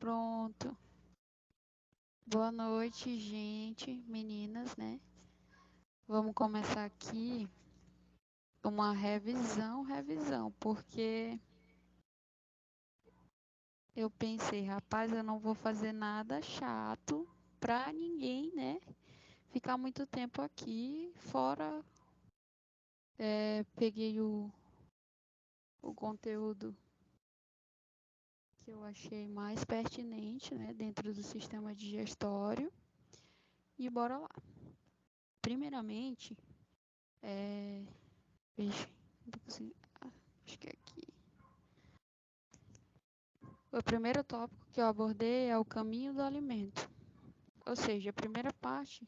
Pronto. Boa noite, gente, meninas, né? Vamos começar aqui uma revisão, porque eu pensei, rapaz, eu não vou fazer nada chato pra ninguém, né? Ficar muito tempo aqui, fora, peguei o conteúdo que eu achei mais pertinente, né, dentro do sistema digestório, e bora lá. Primeiramente, vixe, não tô conseguindo, acho que é aqui. O primeiro tópico que eu abordei é o caminho do alimento. Ou seja, a primeira parte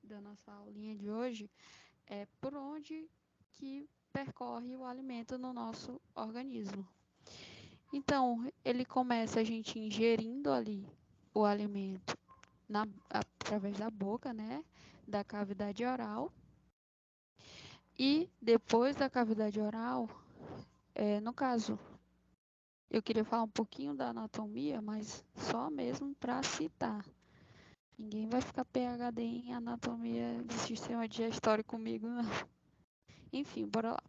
da nossa aulinha de hoje é por onde que percorre o alimento no nosso organismo. Então, ele começa a gente ingerindo ali o alimento através da boca, né? Da cavidade oral. E depois da cavidade oral, no caso, eu queria falar um pouquinho da anatomia, mas só mesmo para citar. Ninguém vai ficar PhD em anatomia do sistema digestório comigo, não. Enfim, bora lá.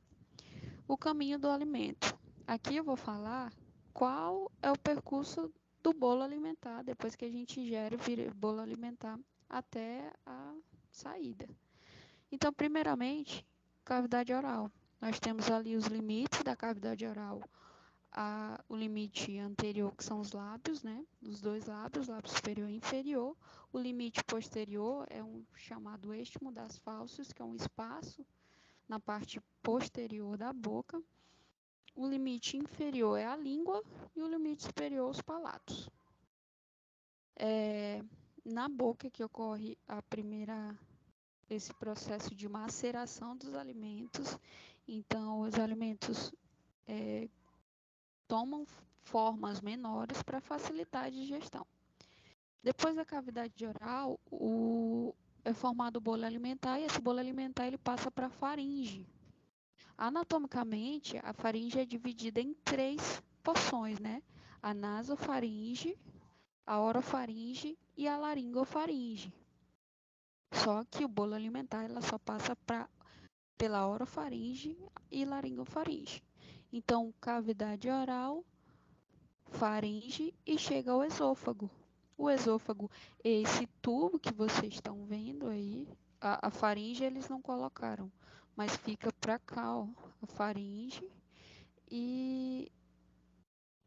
O caminho do alimento. Aqui eu vou falar qual é o percurso do bolo alimentar, depois que a gente ingere o bolo alimentar até a saída. Então, primeiramente, cavidade oral. Nós temos ali os limites da cavidade oral. O limite anterior, que são os lábios, né? Os dois lábios, lábio superior e inferior. O limite posterior é um chamado istmo das fauces, que é um espaço na parte posterior da boca. O limite inferior é a língua e o limite superior os palatos. Na boca que ocorre esse processo de maceração dos alimentos. Então, os alimentos tomam formas menores para facilitar a digestão. Depois da cavidade oral, é formado o bolo alimentar e esse bolo alimentar ele passa para a faringe. Anatomicamente, a faringe é dividida em 3 porções, né? A nasofaringe, a orofaringe e a laringofaringe. Só que o bolo alimentar ela só passa pela orofaringe e laringofaringe. Então, cavidade oral, faringe e chega ao esôfago. O esôfago é esse tubo que vocês estão vendo aí. A faringe eles não colocaram, mas fica para cá, ó, a faringe. E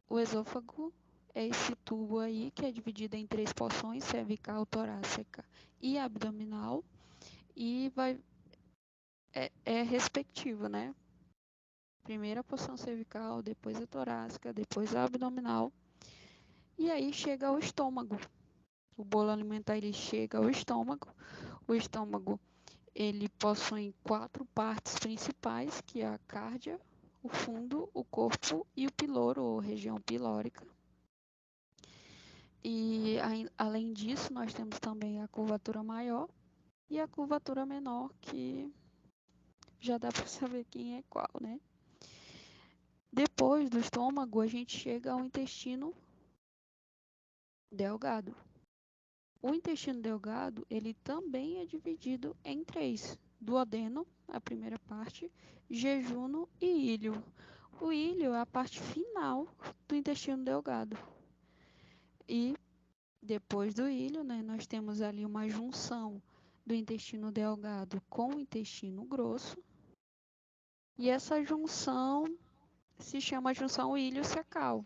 o esôfago é esse tubo aí que é dividido em 3 porções, cervical, torácica e abdominal. E é respectivo, né? Primeiro a porção cervical, depois a torácica, depois a abdominal. E aí chega ao estômago. O bolo alimentar ele chega ao estômago. O estômago ele possui 4 partes principais, que é a cárdia, o fundo, o corpo e o piloro, ou região pilórica. E além disso, nós temos também a curvatura maior e a curvatura menor, que já dá para saber quem é qual, né? Depois do estômago, a gente chega ao intestino delgado. O intestino delgado, ele também é dividido em 3. Duodeno, a primeira parte, jejuno e íleo. O íleo é a parte final do intestino delgado. E depois do íleo, né, nós temos ali uma junção do intestino delgado com o intestino grosso. E essa junção se chama junção iliocecal,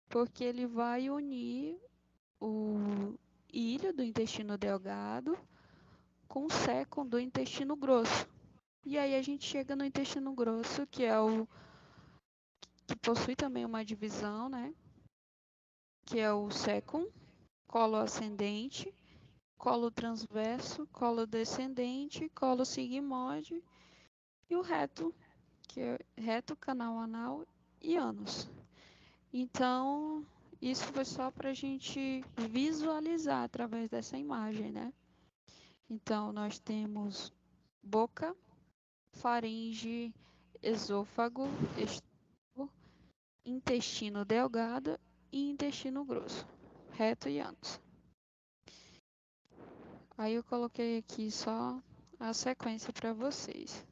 porque ele vai unir o íleo do intestino delgado com o cécon do intestino grosso. E aí a gente chega no intestino grosso, que é o que possui também uma divisão, né? Que é o cécon, colo ascendente, colo transverso, colo descendente, colo sigmoide e o reto, que é reto, canal anal e ânus. Então, isso foi só para a gente visualizar através dessa imagem, né? Então, nós temos boca, faringe, esôfago, estômago, intestino delgado e intestino grosso, reto e ânus. Aí eu coloquei aqui só a sequência para vocês.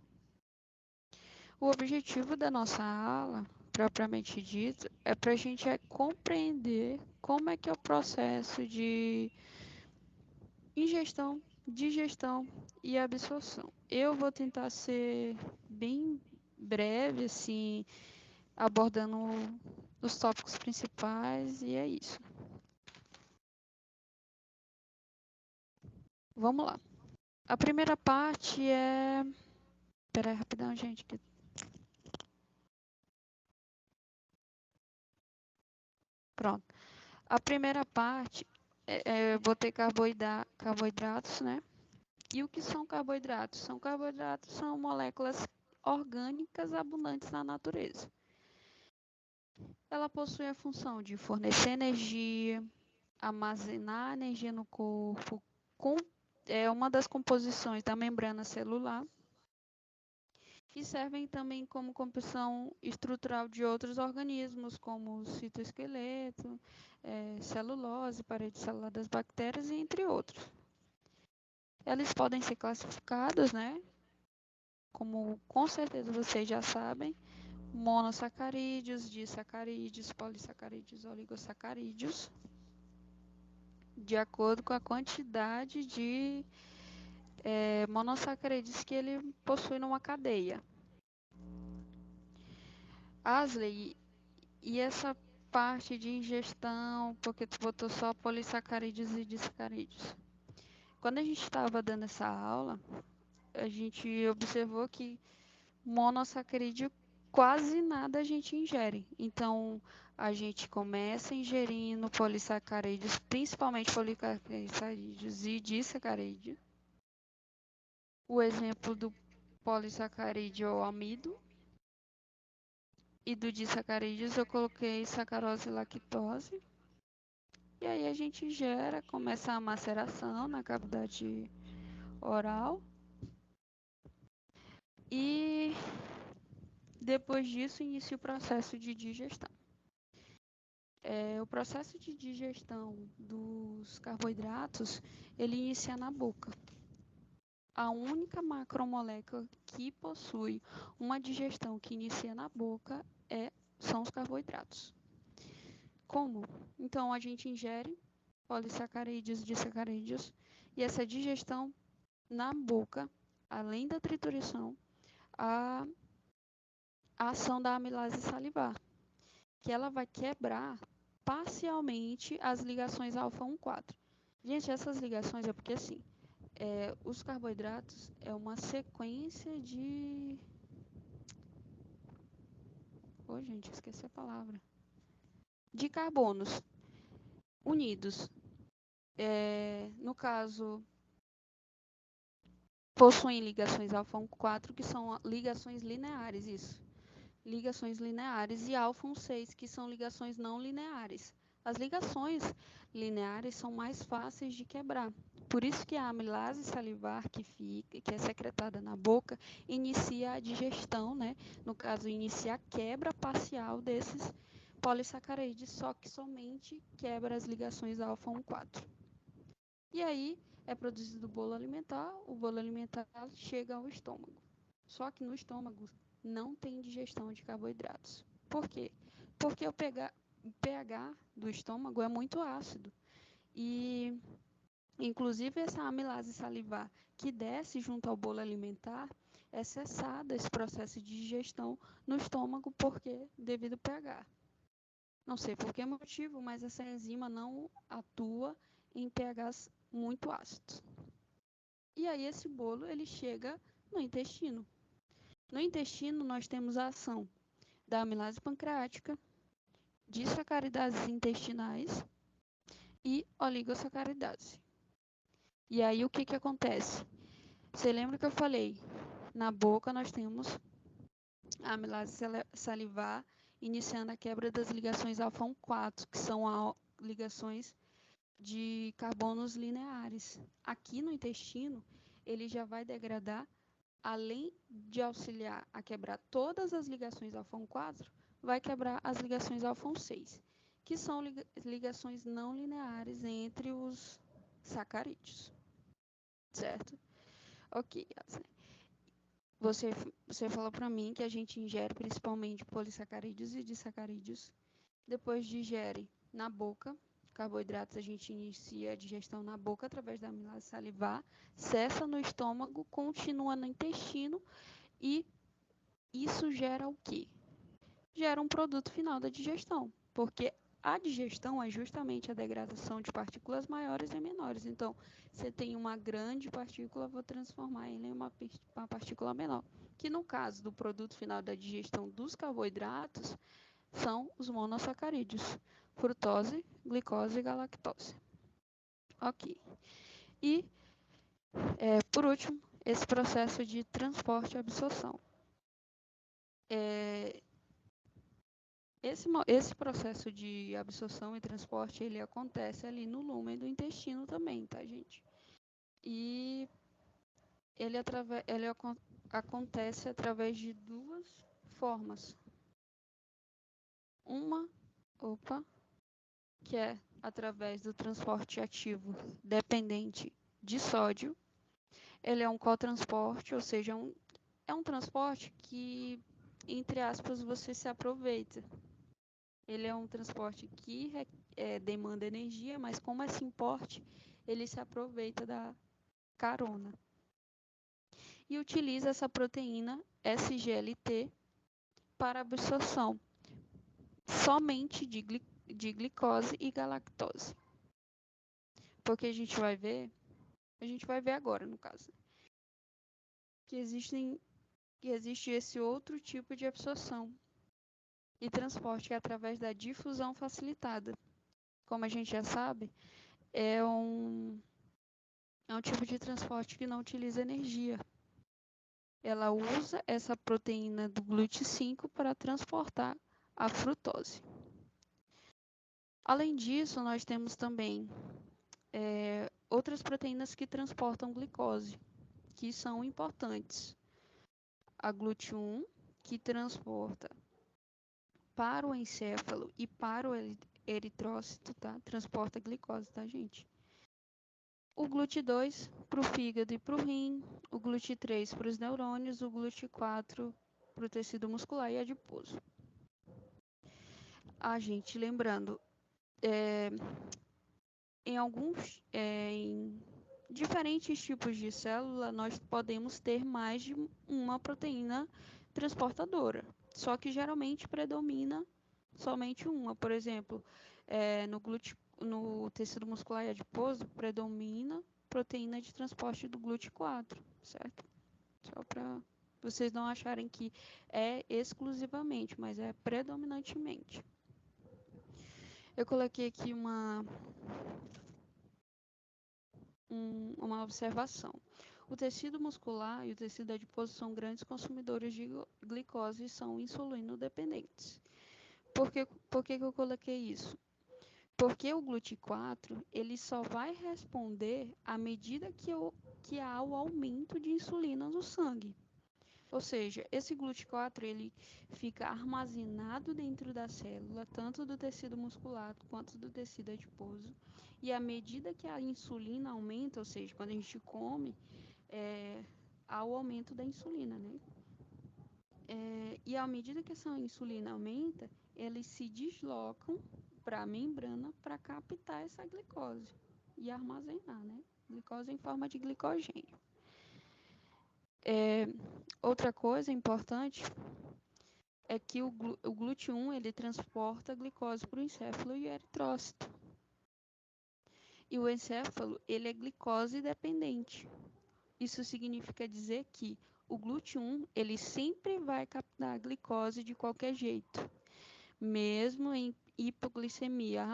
O objetivo da nossa aula, propriamente dito, é para a gente compreender como é que é o processo de ingestão, digestão e absorção. Eu vou tentar ser bem breve, assim, abordando os tópicos principais e é isso. Vamos lá. A primeira parte é... Espera aí, rapidão, gente. Pronto. A primeira parte, vou ter carboidratos, né? E o que são carboidratos? Carboidratos são moléculas orgânicas abundantes na natureza. Ela possui a função de fornecer energia, armazenar energia no corpo, é uma das composições da membrana celular, e servem também como composição estrutural de outros organismos, como o citoesqueleto, celulose, parede celular das bactérias, e entre outros. Eles podem ser classificados, né? Como com certeza vocês já sabem, monossacarídeos, disacarídeos, polissacarídeos, oligosacarídeos, de acordo com a quantidade de monossacarídeos que ele possui numa cadeia. Asley, e essa parte de ingestão, porque tu botou só polissacarídeos e disacarídeos. Quando a gente estava dando essa aula, a gente observou que monossacarídeo quase nada a gente ingere. Então, a gente começa ingerindo polissacarídeos, principalmente polissacarídeos e disacarídeos. O exemplo do polissacarídeo é o amido. E do disacarídeos eu coloquei sacarose e lactose. E aí a gente ingere, começa a maceração na cavidade oral. E depois disso inicia o processo de digestão. O processo de digestão dos carboidratos, ele inicia na boca. A única macromolécula que possui uma digestão que inicia na boca são os carboidratos. Como? Então, a gente ingere polissacarídeos, disacarídeos, e essa digestão na boca, além da trituração, a ação da amilase salivar, que ela vai quebrar parcialmente as ligações alfa-1,4. Gente, essas ligações é porque assim, os carboidratos é uma sequência de... gente, esqueci a palavra. De carbonos unidos. No caso, possuem ligações alfa-1,4, que são ligações lineares, isso. Ligações lineares, e alfa-1,6, que são ligações não lineares. As ligações lineares são mais fáceis de quebrar. Por isso que a amilase salivar que é secretada na boca, inicia a digestão, né? No caso, inicia a quebra parcial desses polissacarídeos, só que somente quebra as ligações alfa-1,4. E aí é produzido o bolo alimentar chega ao estômago. Só que no estômago não tem digestão de carboidratos. Por quê? Porque o pH do estômago é muito ácido. E, inclusive, essa amilase salivar que desce junto ao bolo alimentar é cessada esse processo de digestão no estômago devido ao pH. Não sei por que motivo, mas essa enzima não atua em pHs muito ácidos. E aí esse bolo ele chega no intestino. No intestino nós temos a ação da amilase pancreática, disacaridase intestinais e oligosacaridase. E aí o que acontece? Você lembra que eu falei? Na boca nós temos a amilase salivar iniciando a quebra das ligações alfa-1,4, que são ligações de carbonos lineares. Aqui no intestino, ele já vai degradar, além de auxiliar a quebrar todas as ligações alfa-1,4, vai quebrar as ligações alfa-1,6, que são ligações não lineares entre os sacarídeos, certo? Ok, Yasmin. Você falou para mim que a gente ingere principalmente polissacarídeos e disacarídeos. Depois digere na boca. Carboidratos a gente inicia a digestão na boca através da amilase salivar, cessa no estômago, continua no intestino e isso gera o quê? Gera um produto final da digestão, porque a digestão é justamente a degradação de partículas maiores em menores. Então, você tem uma grande partícula, vou transformar ela em uma partícula menor. Que no caso do produto final da digestão dos carboidratos, são os monossacarídeos, frutose, glicose e galactose. Ok. E, por último, esse processo de transporte e absorção. Esse processo de absorção e transporte, ele acontece ali no lúmen do intestino também, tá, gente? E ele acontece através de duas formas. Uma, que é através do transporte ativo dependente de sódio. Ele é um cotransporte, ou seja, é um transporte que, entre aspas, você se aproveita. Ele é um transporte que demanda energia, mas como é simporte, ele se aproveita da carona. E utiliza essa proteína SGLT para absorção somente de glicose e galactose. Porque a gente vai ver agora, no caso, que existe esse outro tipo de absorção e transporte que é através da difusão facilitada. Como a gente já sabe, é um tipo de transporte que não utiliza energia. Ela usa essa proteína do GLUT5 para transportar a frutose. Além disso, nós temos também outras proteínas que transportam glicose, que são importantes. A GLUT1, que transporta para o encéfalo e para o eritrócito, tá? Transporta glicose, tá, gente? O GLUT2 para o fígado e para o rim, o GLUT3 para os neurônios, o GLUT4 para o tecido muscular e adiposo. Gente, lembrando, em diferentes tipos de célula, nós podemos ter mais de uma proteína transportadora, só que geralmente predomina somente uma. Por exemplo, no tecido muscular e adiposo, predomina proteína de transporte do GLUT4, certo? Só para vocês não acharem que é exclusivamente, mas é predominantemente. Eu coloquei aqui uma observação. O tecido muscular e o tecido adiposo são grandes consumidores de glicose e são insulino-dependentes. Por que eu coloquei isso? Porque o GLUT4 ele só vai responder à medida que há o aumento de insulina no sangue. Ou seja, esse GLUT4 ele fica armazenado dentro da célula, tanto do tecido muscular quanto do tecido adiposo. E à medida que a insulina aumenta, ou seja, quando a gente come, há o aumento da insulina, né? E à medida que essa insulina aumenta, eles se deslocam para a membrana para captar essa glicose e armazenar, né? Glicose em forma de glicogênio. Outra coisa importante é que o GLUT1 ele transporta a glicose para o encéfalo e o eritrócito. E o encéfalo ele é glicose dependente. Isso significa dizer que o GLUT1 ele sempre vai captar a glicose de qualquer jeito, mesmo em hipoglicemia.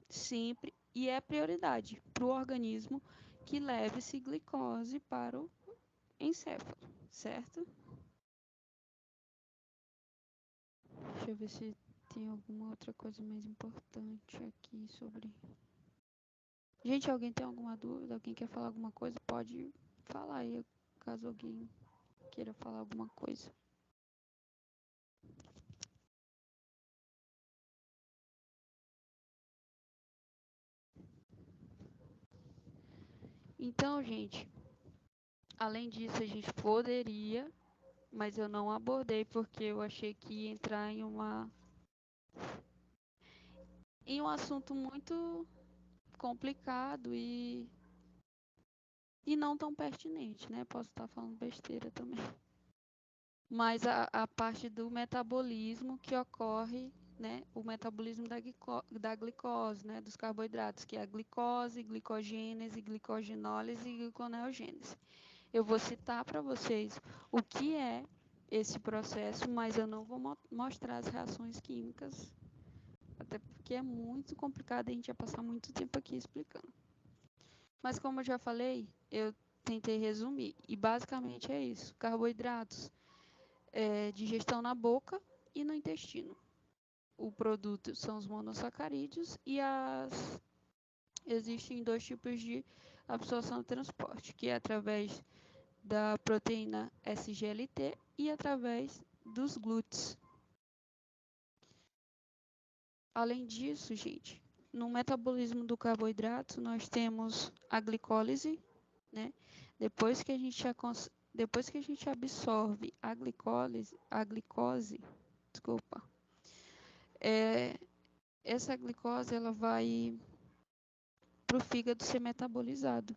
Sempre. E é prioridade para o organismo que leve-se glicose para o encéfalo, certo? Deixa eu ver se tem alguma outra coisa mais importante aqui sobre... Gente, alguém tem alguma dúvida? Alguém quer falar alguma coisa? Pode falar aí, caso alguém queira falar alguma coisa. Então, gente, além disso, a gente poderia, mas eu não abordei porque eu achei que ia entrar em um assunto muito complicado e não tão pertinente, né? Posso estar falando besteira também. Mas a parte do metabolismo que ocorre, né? O metabolismo da glicose, né? Dos carboidratos, que é a glicose, glicogênese, glicogenólise e gliconeogênese. Eu vou citar para vocês o que é esse processo, mas eu não vou mostrar as reações químicas, até porque é muito complicado e a gente vai passar muito tempo aqui explicando. Mas como eu já falei, eu tentei resumir, e basicamente é isso: carboidratos, digestão na boca e no intestino. O produto são os monossacarídeos e existem dois tipos de absorção e transporte, que é através da proteína SGLT e através dos glúteos. Além disso, gente, no metabolismo do carboidrato, nós temos a glicólise, né? Depois que a gente absorve a glicose, desculpa, essa glicose ela vai para o fígado ser metabolizado.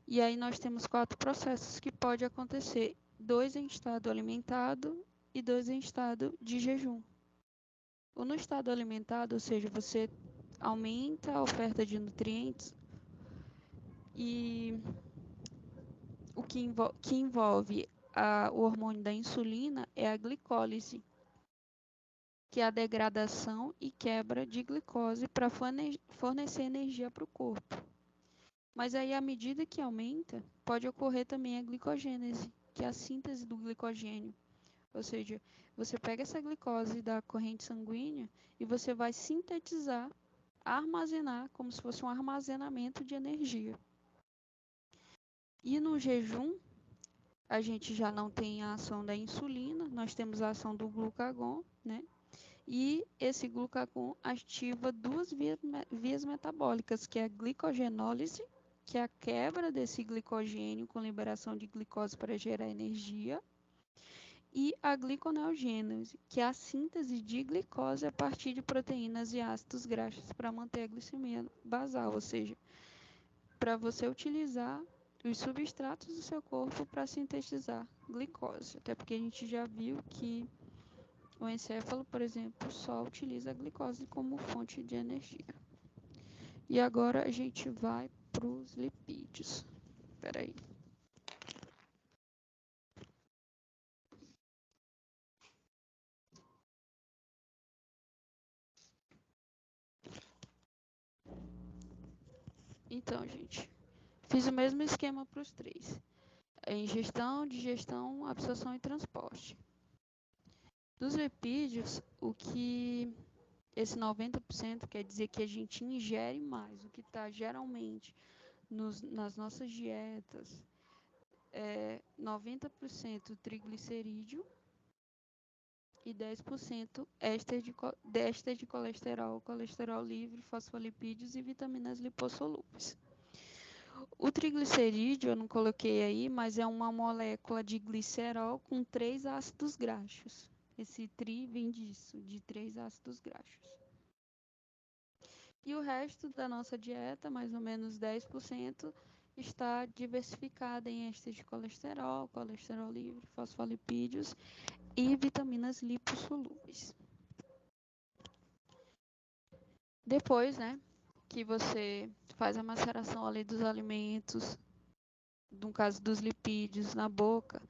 E aí nós temos 4 processos que pode acontecer: 2 em estado alimentado e 2 em estado de jejum. Ou no estado alimentado, ou seja, você aumenta a oferta de nutrientes e o que envolve o hormônio da insulina é a glicólise, que é a degradação e quebra de glicose para fornecer energia para o corpo. Mas aí, à medida que aumenta, pode ocorrer também a glicogênese, que é a síntese do glicogênio. Ou seja, você pega essa glicose da corrente sanguínea e você vai sintetizar, armazenar, como se fosse um armazenamento de energia. E no jejum, a gente já não tem a ação da insulina, nós temos a ação do glucagon, né? E esse glucagon ativa 2 vias metabólicas, que é a glicogenólise, que é a quebra desse glicogênio com liberação de glicose para gerar energia, e a gliconeogênese, que é a síntese de glicose a partir de proteínas e ácidos graxos para manter a glicemia basal, ou seja, para você utilizar os substratos do seu corpo para sintetizar glicose. Até porque a gente já viu que o encéfalo, por exemplo, só utiliza a glicose como fonte de energia. E agora a gente vai para os lipídios. Espera aí. Então, gente, fiz o mesmo esquema para os 3. Ingestão, digestão, absorção e transporte. Dos lipídios, o que esse 90% quer dizer que a gente ingere mais, o que está geralmente nas nossas dietas, 90% triglicerídeo e 10% éster de colesterol, colesterol livre, fosfolipídios e vitaminas lipossolúveis. O triglicerídeo eu não coloquei aí, mas é uma molécula de glicerol com 3 ácidos graxos. Esse tri vem disso, de 3 ácidos graxos. E o resto da nossa dieta, mais ou menos 10%, está diversificada em éster de colesterol, colesterol livre, fosfolipídios e vitaminas lipossolúveis. Depois, né, que você faz a maceração ali dos alimentos, no caso dos lipídios, na boca,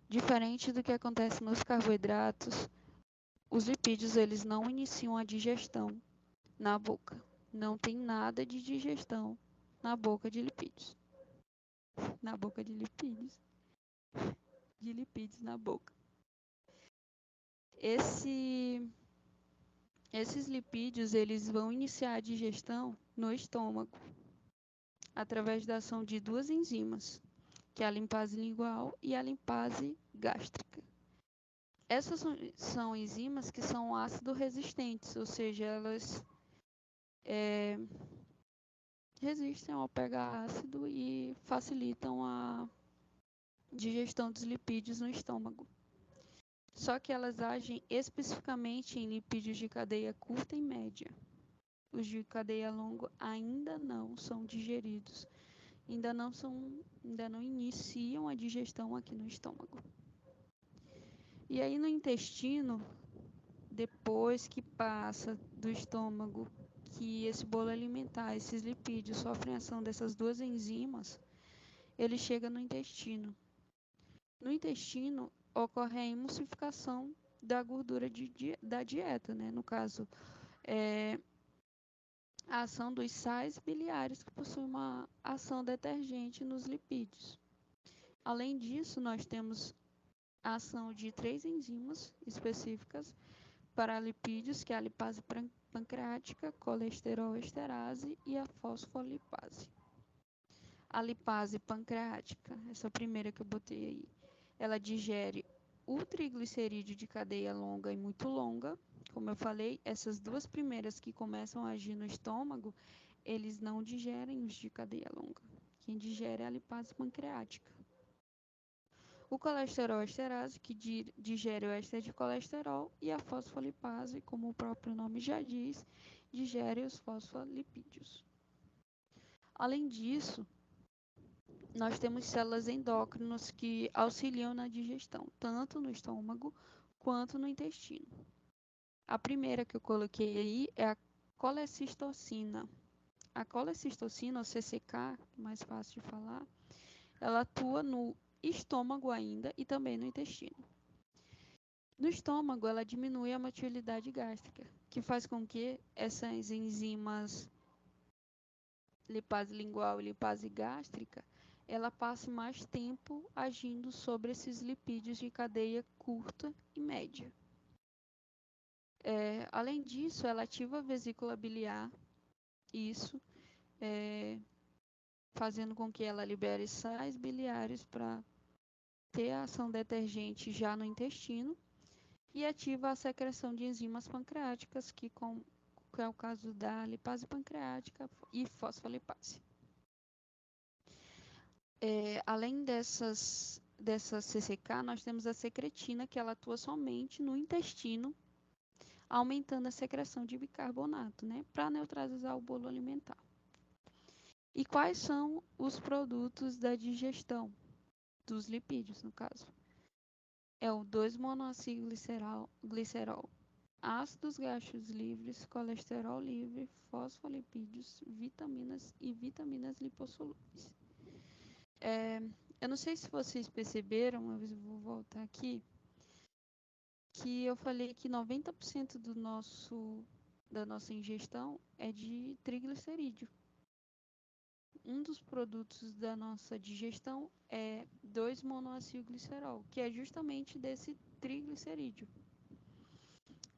diferente do que acontece nos carboidratos, os lipídios eles não iniciam a digestão na boca. Não tem nada de digestão na boca de lipídios. Na boca de lipídios. De lipídios na boca. Esses lipídios eles vão iniciar a digestão no estômago, através da ação de 2 enzimas, que é a limpase lingual e a limpase gástrica. Essas são enzimas que são ácido resistentes, ou seja, resistem ao pH ácido e facilitam a digestão dos lipídios no estômago. Só que elas agem especificamente em lipídios de cadeia curta e média. Os de cadeia longa ainda não são digeridos, ainda não iniciam a digestão aqui no estômago. E aí no intestino, depois que passa do estômago, que esse bolo alimentar, esses lipídios sofrem ação dessas duas enzimas, ele chega no intestino. No intestino ocorre a emulsificação da gordura da dieta, né? No caso, a ação dos sais biliares, que possuem uma ação detergente nos lipídios. Além disso, nós temos a ação de 3 enzimas específicas para lipídios, que é a lipase pancreática, colesterol esterase e a fosfolipase. A lipase pancreática, essa primeira que eu botei aí, ela digere o triglicerídeo de cadeia longa e muito longa. Como eu falei, essas duas primeiras que começam a agir no estômago, eles não digerem os de cadeia longa. Quem digere é a lipase pancreática. O colesterol esterase, que digere o éster de colesterol, e a fosfolipase, como o próprio nome já diz, digere os fosfolipídios. Além disso, nós temos células endócrinas que auxiliam na digestão, tanto no estômago quanto no intestino. A primeira que eu coloquei aí é a colecistocina. A colecistocina, ou CCK, mais fácil de falar, ela atua no estômago ainda e também no intestino. No estômago, ela diminui a motilidade gástrica, que faz com que essas enzimas lipase lingual e lipase gástrica, ela passe mais tempo agindo sobre esses lipídios de cadeia curta e média. Além disso, ela ativa a vesícula biliar, isso fazendo com que ela libere sais biliares para ter a ação detergente já no intestino, e ativa a secreção de enzimas pancreáticas, que é o caso da lipase pancreática e fosfolipase. Além dessa CCK, nós temos a secretina, que ela atua somente no intestino, aumentando a secreção de bicarbonato, né, para neutralizar o bolo alimentar. E quais são os produtos da digestão dos lipídios, no caso? É o 2-monoacilglicerol, ácidos graxos livres, colesterol livre, fosfolipídios, vitaminas e vitaminas lipossolúveis. Eu não sei se vocês perceberam, mas eu vou voltar aqui, que eu falei que 90% da nossa ingestão é de triglicerídeo. Um dos produtos da nossa digestão é 2-monoacilglicerol, que é justamente desse triglicerídeo.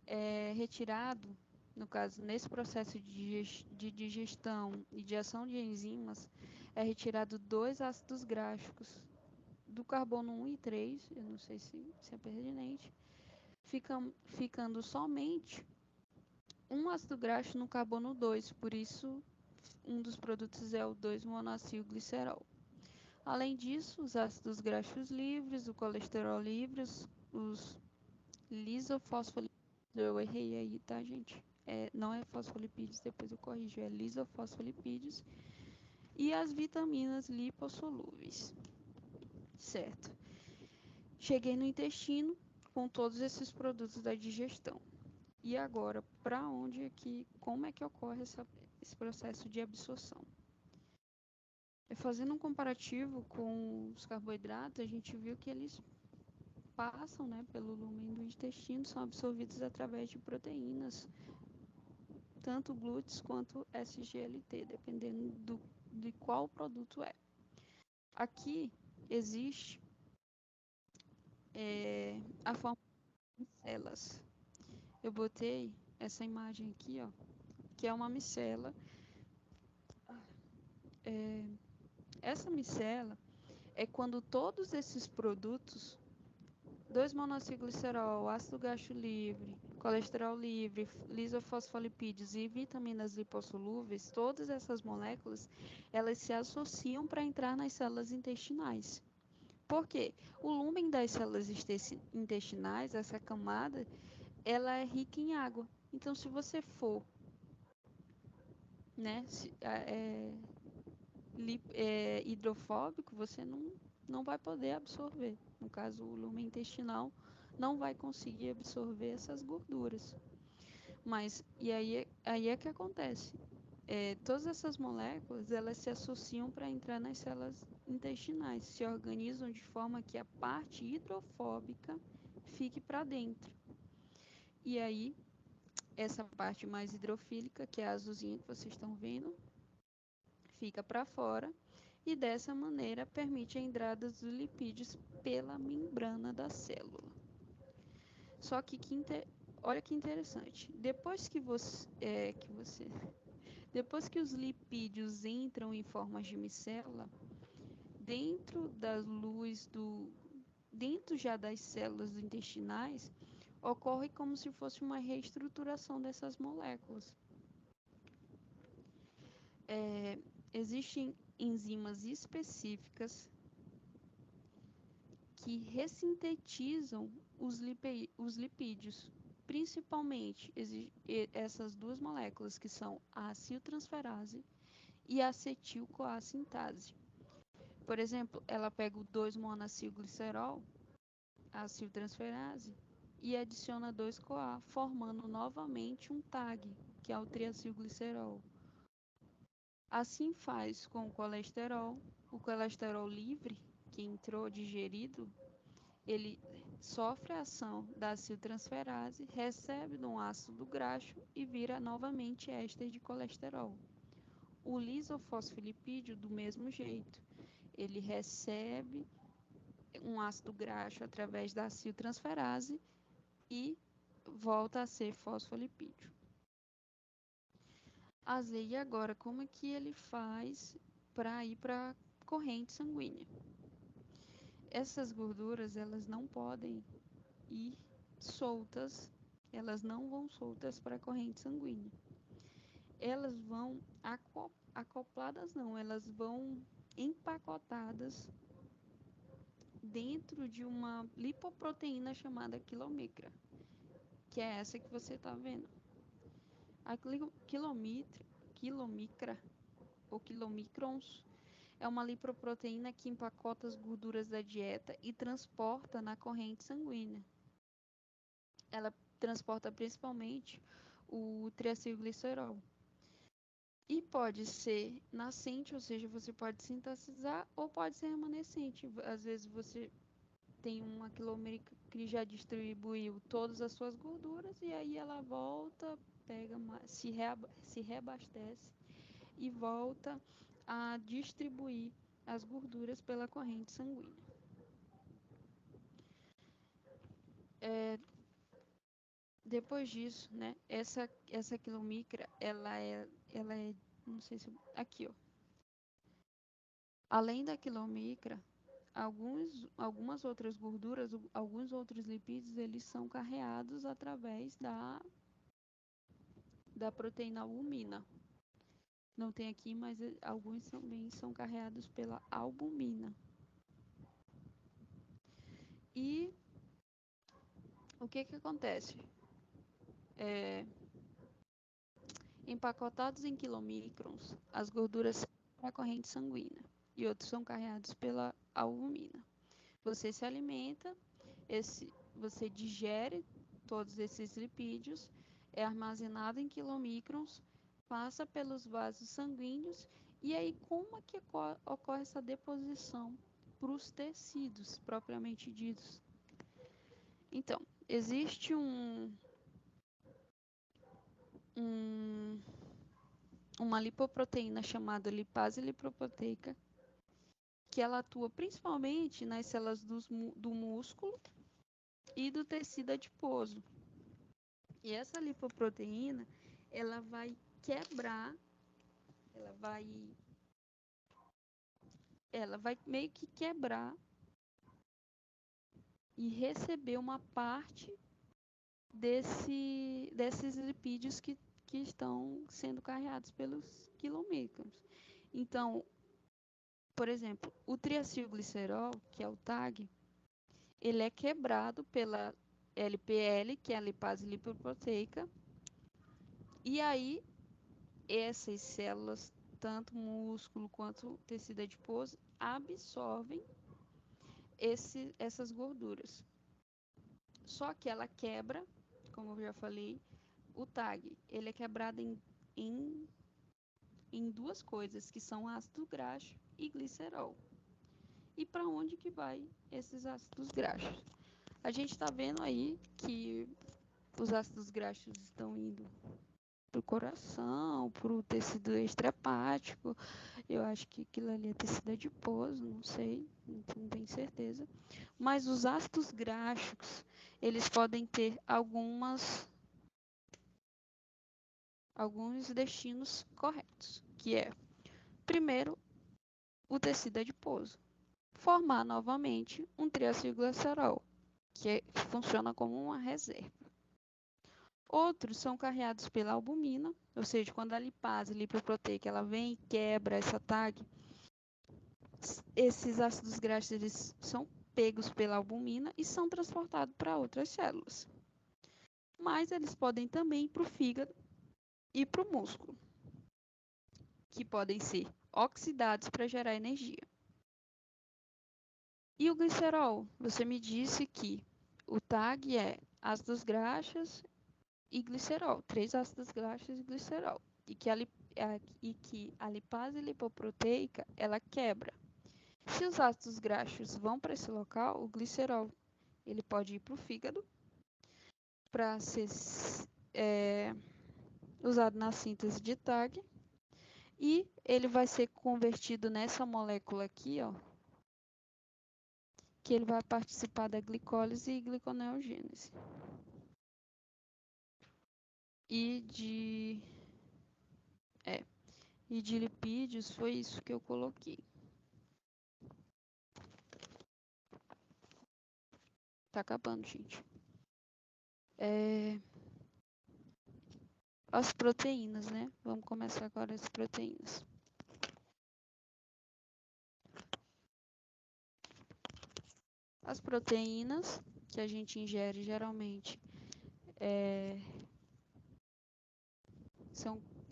É retirado, no caso, nesse processo de digestão e de ação de enzimas, é retirado 2 ácidos graxos do carbono 1 e 3, eu não sei se é pertinente, ficando somente um ácido graxo no carbono 2, por isso um dos produtos é o 2-monoacilglicerol. Além disso, os ácidos graxos livres, o colesterol livre, os lisofosfolipídios, eu errei aí, tá, gente? Não é fosfolipídios, depois eu corrijo, é lisofosfolipídios, e as vitaminas lipossolúveis, certo? Cheguei no intestino com todos esses produtos da digestão. E agora, como é que ocorre esse processo de absorção? Fazendo um comparativo com os carboidratos, a gente viu que eles passam, né, pelo lumen do intestino, são absorvidos através de proteínas, tanto glúteos quanto SGLT, dependendo de qual produto é. Aqui existe a forma de micelas. Eu botei essa imagem aqui, ó, que é uma micela. Essa micela é quando todos esses produtos 2-monacilglicerol, ácido graxo livre, colesterol livre, lisofosfolipídios e vitaminas lipossolúveis, todas essas moléculas, elas se associam para entrar nas células intestinais. Por quê? O lúmen das células intestinais, essa camada, ela é rica em água. Então, se você for, né, hidrofóbico, você não vai poder absorver. No caso, o lumen intestinal não vai conseguir absorver essas gorduras. Mas, e aí é que acontece. Todas essas moléculas, elas se associam para entrar nas células intestinais, se organizam de forma que a parte hidrofóbica fique para dentro. E aí, essa parte mais hidrofílica, que é a azulzinha que vocês estão vendo, fica para fora e dessa maneira permite a entrada dos lipídios pela membrana da célula. Só que olha que interessante, depois que os lipídios entram em forma de micela, dentro já das células intestinais, ocorre como se fosse uma reestruturação dessas moléculas. Existem enzimas específicas que ressintetizam os lipídios, principalmente essas duas moléculas que são a aciltransferase e a acetil-coacintase. Por exemplo, ela pega o 2-monacilglicerol, a aciltransferase, e adiciona 2-CoA, formando novamente um TAG, que é o triacilglicerol. Assim faz com o colesterol livre, que entrou digerido, ele sofre a ação da aciltransferase, recebe um ácido graxo e vira novamente éster de colesterol. O lisofosfolipídio, do mesmo jeito, ele recebe um ácido graxo através da aciltransferase e volta a ser fosfolipídio. E agora, como é que ele faz para ir para a corrente sanguínea? Essas gorduras, elas não podem ir soltas, elas não vão soltas para a corrente sanguínea. Elas vão acopladas, não, elas vão empacotadas dentro de uma lipoproteína chamada quilomicra, que é essa que você está vendo. A quilomicra, ou quilomicrons, é uma lipoproteína que empacota as gorduras da dieta e transporta na corrente sanguínea. Ela transporta principalmente o triacilglicerol. E pode ser nascente, ou seja, você pode sintetizar, ou pode ser remanescente. Às vezes você tem uma quilomicra que já distribuiu todas as suas gorduras e aí ela volta, se reabastece e volta a distribuir as gorduras pela corrente sanguínea. Depois disso, né, essa quilomicra, ela é, não sei se, aqui, ó. Além da quilomicra, algumas outras gorduras, alguns outros lipídios, eles são carreados através da proteína albumina. Não tem aqui, mas alguns também são carreados pela albumina. E o que acontece? Empacotados em quilomicrons, as gorduras para a corrente sanguínea e outros são carreados pela albumina. Você se alimenta, você digere todos esses lipídios, é armazenado em quilomicrons, passa pelos vasos sanguíneos e aí como é que ocorre essa deposição para os tecidos propriamente ditos? Então, existe uma lipoproteína chamada lipase lipoproteica, que ela atua principalmente nas células do músculo e do tecido adiposo. E essa lipoproteína, ela vai quebrar, ela vai meio que quebrar e receber uma parte desses lipídios que estão sendo carreados pelos quilomícaros. Então, por exemplo, o triacilglicerol, que é o TAG, ele é quebrado pela LPL, que é a lipase lipoproteica, e aí essas células, tanto músculo quanto tecido adiposo, absorvem essas gorduras. Só que ela quebra, como eu já falei, o TAG, ele é quebrado em duas coisas, que são ácido graxo e glicerol. E para onde que vai esses ácidos graxos? A gente está vendo aí que os ácidos graxos estão indo para o coração, para o tecido extrahepático. Eu acho que aquilo ali é tecido adiposo, não sei, não tenho certeza. Mas os ácidos graxos, eles podem ter alguns destinos corretos, que é, primeiro, o tecido adiposo. Formar novamente um triacilglicerol, que funciona como uma reserva. Outros são carreados pela albumina, ou seja, quando a lipase lipoproteica ela vem e quebra essa TAG, esses ácidos graxos eles são pegos pela albumina e são transportados para outras células. Mas eles podem também ir para o fígado e para o músculo, que podem ser oxidados para gerar energia. E o glicerol? Você me disse que o TAG é ácidos graxos e glicerol, 3 ácidos graxos e glicerol, e que a lipase lipoproteica ela quebra. Se os ácidos graxos vão para esse local, o glicerol ele pode ir para o fígado para ser usado na síntese de TAG, e ele vai ser convertido nessa molécula aqui, ó, que ele vai participar da glicólise e gliconeogênese. E de lipídios foi isso que eu coloquei. Tá acabando, gente. As proteínas, né? Vamos começar agora as proteínas. As proteínas que a gente ingere geralmente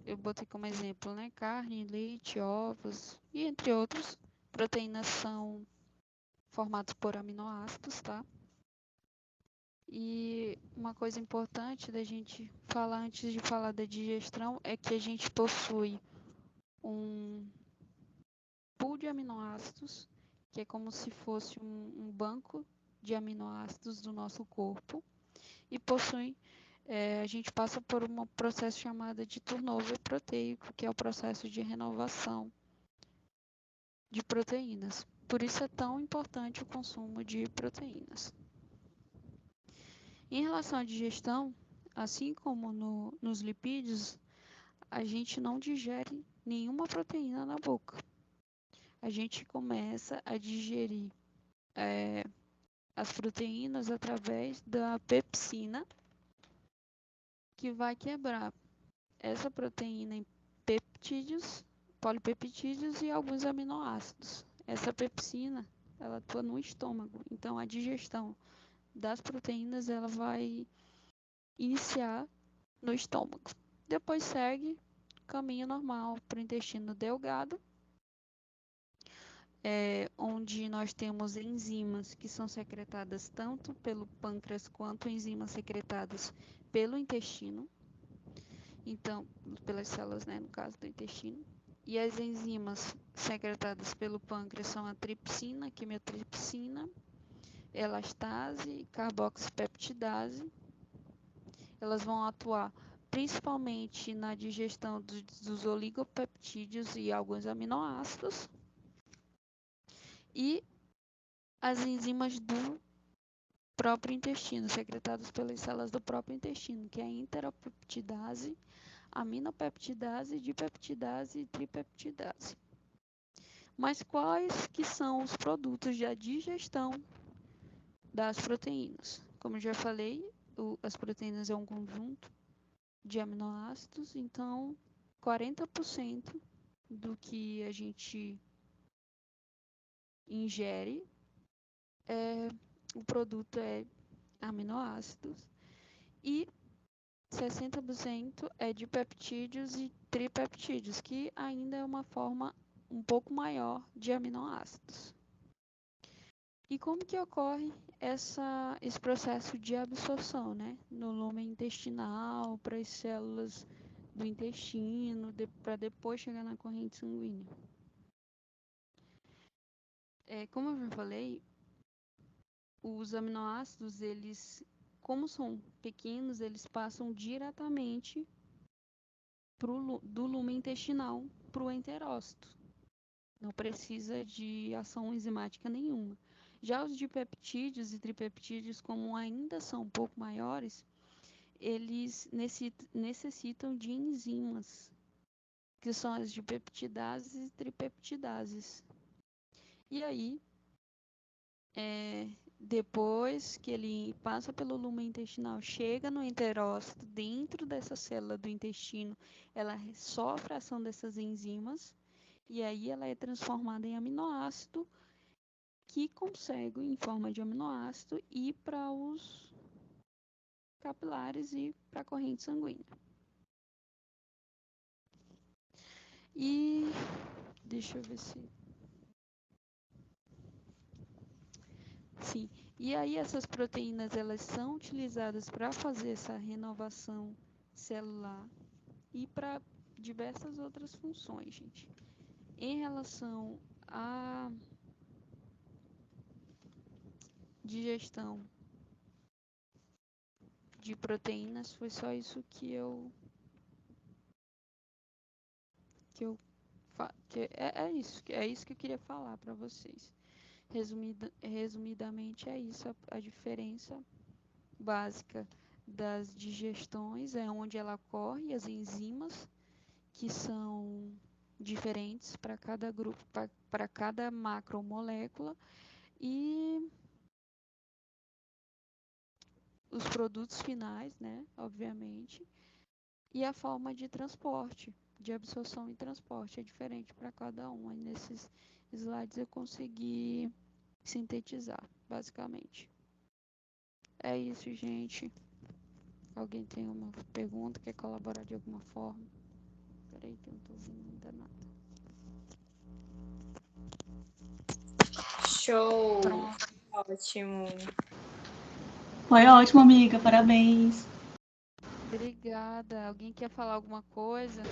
eu botei como exemplo, né? Carne, leite, ovos e entre outros. Proteínas são formadas por aminoácidos, tá? E uma coisa importante da gente falar antes de falar da digestão é que a gente possui um pool de aminoácidos, que é como se fosse um banco de aminoácidos do nosso corpo, e possui a gente passa por um processo chamado de turnover proteico, que é o processo de renovação de proteínas. Por isso é tão importante o consumo de proteínas. Em relação à digestão, assim como nos lipídios, a gente não digere nenhuma proteína na boca. A gente começa a digerir as proteínas através da pepsina, que vai quebrar essa proteína em peptídeos, polipeptídeos e alguns aminoácidos. Essa pepsina, ela atua no estômago, então a digestão das proteínas ela vai iniciar no estômago. Depois segue caminho normal para o intestino delgado, onde nós temos enzimas que são secretadas tanto pelo pâncreas quanto enzimas secretadas pelo intestino. Então, pelas células, né, no caso do intestino. E as enzimas secretadas pelo pâncreas são a tripsina, quimiotripsina, elastase e carboxipeptidase. Elas vão atuar principalmente na digestão dos oligopeptídeos e alguns aminoácidos. E as enzimas do próprio intestino, secretadas pelas células do próprio intestino, que é a enteropeptidase, aminopeptidase, dipeptidase e tripeptidase. Mas quais que são os produtos da digestão das proteínas. Como eu já falei, as proteínas é um conjunto de aminoácidos, então 40% do que a gente ingere, o produto é aminoácidos, e 60% é de peptídeos e tripeptídeos, que ainda é uma forma um pouco maior de aminoácidos. E como que ocorre esse processo de absorção, né? No lumen intestinal, para as células do intestino, para depois chegar na corrente sanguínea. Como eu já falei, os aminoácidos, eles, como são pequenos, eles passam diretamente do lumen intestinal para o enterócito. Não precisa de ação enzimática nenhuma. Já os dipeptídeos e tripeptídeos, como ainda são um pouco maiores, eles necessitam de enzimas, que são as dipeptidases e tripeptidases. E aí, depois que ele passa pelo lumen intestinal, chega no enterócito, dentro dessa célula do intestino, ela sofre a ação dessas enzimas, e aí ela é transformada em aminoácido, que consegue, em forma de aminoácido, ir para os capilares e para a corrente sanguínea. E deixa eu ver se... Sim. E aí essas proteínas, elas são utilizadas para fazer essa renovação celular e para diversas outras funções, gente. Em relação à digestão de proteínas, foi só isso que é isso que eu queria falar para vocês. Resumidamente é isso, a diferença básica das digestões é onde ela ocorre, as enzimas, que são diferentes para cada grupo, para cada macromolécula, e os produtos finais, né, obviamente, e a forma de transporte, de absorção e transporte é diferente para cada um. Aí nesses slides eu consegui sintetizar, basicamente. É isso, gente. Alguém tem uma pergunta, quer colaborar de alguma forma? Peraí que eu não tô ouvindo ainda nada. Show! Pronto. Ótimo. Foi ótimo, amiga. Parabéns. Obrigada. Alguém quer falar alguma coisa?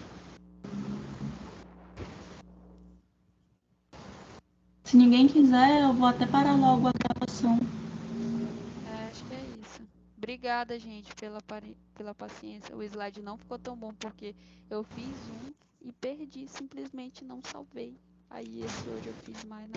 Se ninguém quiser, eu vou até parar logo a gravação. Acho que é isso. Obrigada, gente, pela paciência. O slide não ficou tão bom porque eu fiz um e perdi, simplesmente não salvei. Aí esse hoje eu fiz mais.